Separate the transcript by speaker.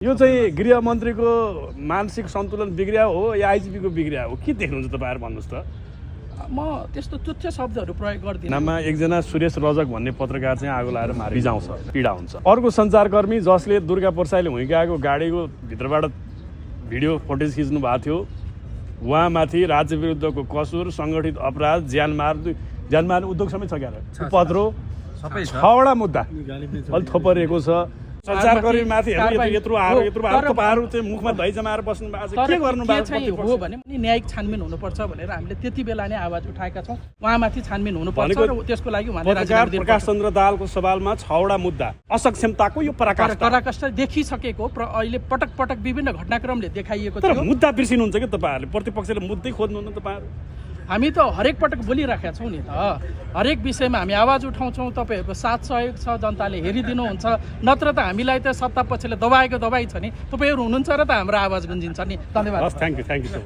Speaker 1: यो चाहिँ गृहमन्त्रीको मानसिक सन्तुलन बिग्रिया हो या आइजिपीको बिग्रिया हो के देख्नुहुन्छ तपाईँहरू भन्नुहोस् त।
Speaker 2: म त्यस्तो तुच्छ शब्दहरू प्रयोग गर्दिनँ।
Speaker 1: नाममा एकजना सुरेश रजक भन्ने पत्रकार चाहिँ आगो लाएर बिजाउँछ, पीडा हुन्छ। अर्को सञ्चारकर्मी जसले दुर्गा प्रसादले हुर्काएको गाडीको भित्रबाट भिडियो फुटेज खिच्नु भएको थियो, उहाँमाथि राज्य विरुद्धको कसुर, सङ्गठित अपराध, ज्यानमार उद्योग समेत छ क्या उपद्रो, छवटा मुद्दा अलि थोपरिएको छ। सञ्चारकर्मी माथि यत्रो तपाईँहरू चाहिँ मुखमा दही जमाएर बस्नु भएको छ, के गर्नु भएको
Speaker 2: हो भने न्यायिक छानबिन हुनुपर्छ भनेर हामीले त्यति बेला नै आवाज उठाएका छौँ। उहाँमाथि छानबिन हुनुपर्छ र त्यसको लागि
Speaker 1: पत्रकार प्रकाश चन्द्र दाहालको सवालमा 6वटा मुद्दा असक्षमताको यो
Speaker 2: पराकाष्ठा देखिसकेको अहिले पटक पटक विभिन्न घटनाक्रमले देखाइएको
Speaker 1: तर
Speaker 2: थियो।
Speaker 1: मुद्दा बिर्सिनुहुन्छ कि तपाईँहरूले, प्रतिपक्षले मुद्दै खोज्नुहुन्न तपाईँहरू।
Speaker 2: हामी त हरेक पटक बोलिराखेका छौँ नि त, हरेक विषयमा हामी आवाज उठाउँछौँ। तपाईँहरूको साथ सहयोग छ, जनताले हेरिदिनुहुन्छ। नत्र त हामीलाई त सत्ता पक्षले दबाएको दबाई छ नि, तपाईँहरू हुनुहुन्छ र त हाम्रो आवाज गुन्जिन्छ नि। धन्यवाद।
Speaker 1: Thank you.